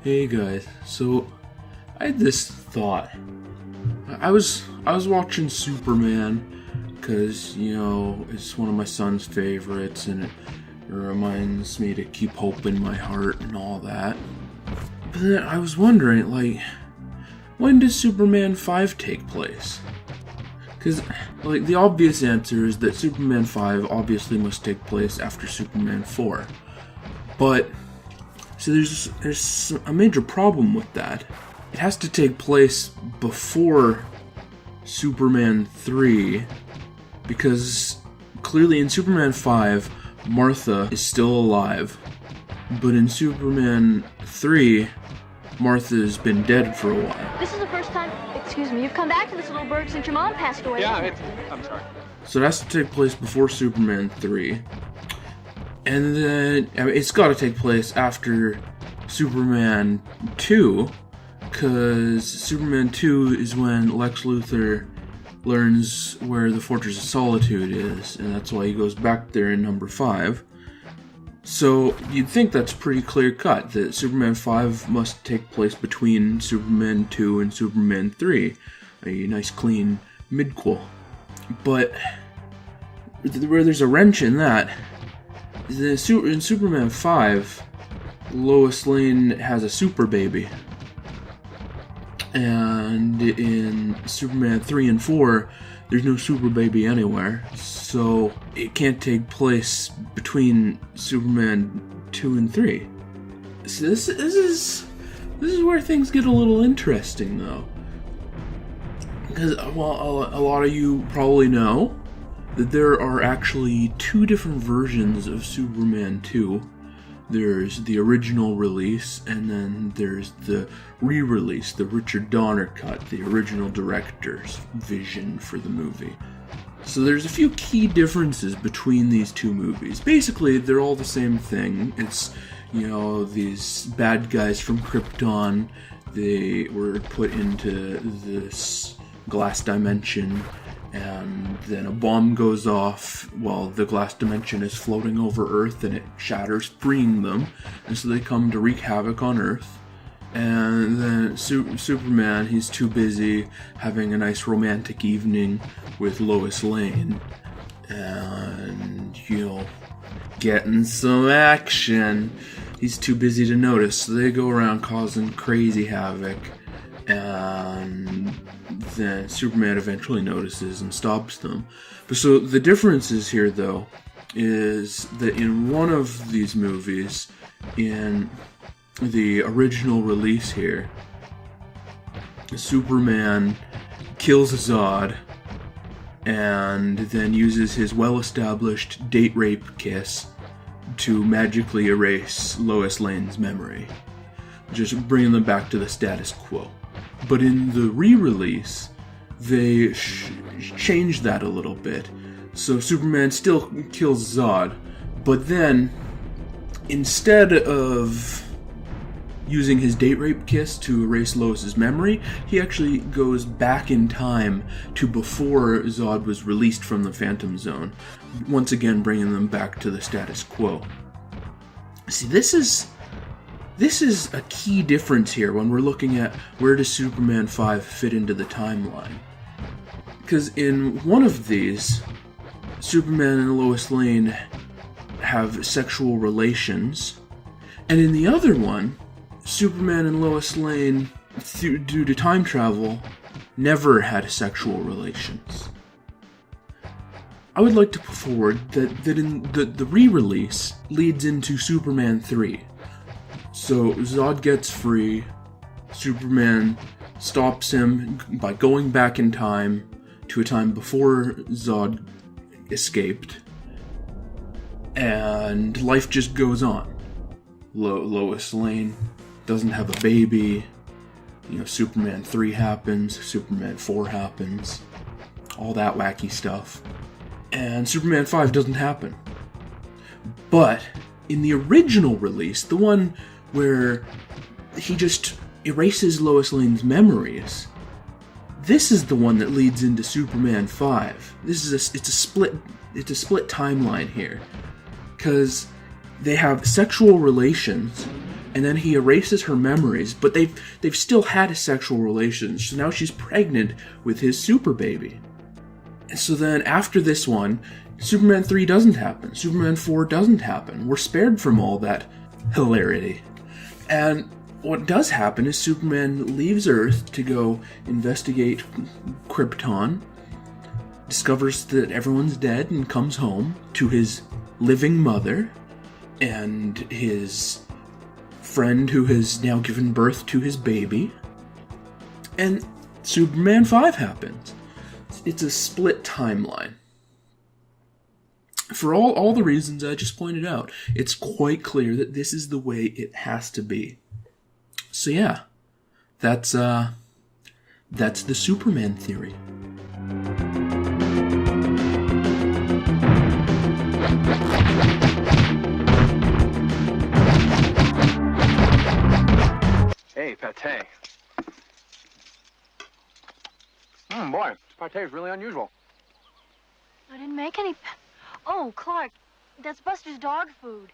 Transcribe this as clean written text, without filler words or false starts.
Hey guys, so I had this thought. I was watching Superman because, you know, it's one of my son's favorites and it reminds me to keep hope in my heart and all that. But then I was wondering, like, when does Superman 5 take place? Because, like, the obvious answer is that Superman 5 obviously must take place after Superman 4. But so there's a major problem with that. It has to take place before Superman 3, because clearly in Superman 5, Martha is still alive, but in Superman 3, Martha's been dead for a while. This is the first time, excuse me, you've come back to this little burg since your mom passed away. Yeah, I'm sorry. So it has to take place before Superman 3. And then, I mean, it's got to take place after Superman 2, because Superman 2 is when Lex Luthor learns where the Fortress of Solitude is, and that's why he goes back there in number 5. So you'd think that's pretty clear cut, that Superman 5 must take place between Superman 2 and Superman 3. A nice clean midquel. But where there's a wrench in that, in Superman 5, Lois Lane has a super baby. And in Superman 3 and 4, there's no super baby anywhere. So it can't take place between Superman 2 and 3. So this is where things get a little interesting, though. Because, well, a lot of you probably know that there are actually two different versions of Superman 2. There's the original release, and then there's the re-release, the Richard Donner cut, the original director's vision for the movie. So there's a few key differences between these two movies. Basically, they're all the same thing. It's, you know, these bad guys from Krypton, they were put into this glass dimension, and then a bomb goes off while the glass dimension is floating over Earth and it shatters, freeing them, and so they come to wreak havoc on Earth. And then Superman, he's too busy having a nice romantic evening with Lois Lane and, you know, getting some action. He's too busy to notice, so they go around causing crazy havoc, and then Superman eventually notices and stops them. But so the differences here, though, is that in one of these movies, in the original release here, Superman kills Zod and then uses his well-established date rape kiss to magically erase Lois Lane's memory, just bringing them back to the status quo. But in the re-release, they changed that a little bit. So Superman still kills Zod, but then, instead of using his date rape kiss to erase Lois's memory, he actually goes back in time to before Zod was released from the Phantom Zone, once again bringing them back to the status quo. See, this is a key difference here when we're looking at where does Superman 5 fit into the timeline. Because in one of these, Superman and Lois Lane have sexual relations, and in the other one, Superman and Lois Lane, due to time travel, never had sexual relations. I would like to put forward that in the re-release leads into Superman 3. So Zod gets free, Superman stops him by going back in time to a time before Zod escaped, and life just goes on. Lois Lane doesn't have a baby, you know, Superman 3 happens, Superman 4 happens, all that wacky stuff, and Superman 5 doesn't happen. But in the original release, the one where he just erases Lois Lane's memories, this is the one that leads into Superman 5. It's a split timeline here, because they have sexual relations, and then he erases her memories, but they've still had a sexual relations, so now she's pregnant with his super baby. And so then after this one, Superman 3 doesn't happen, Superman 4 doesn't happen. We're spared from all that hilarity. And what does happen is Superman leaves Earth to go investigate Krypton, discovers that everyone's dead, and comes home to his living mother and his friend who has now given birth to his baby. And Superman 5 happens. It's a split timeline. For all the reasons I just pointed out, it's quite clear that this is the way it has to be. So yeah, that's the Superman theory. Hey, pate. Boy, this pate is really unusual. I didn't make any. Oh, Clark, that's Buster's dog food.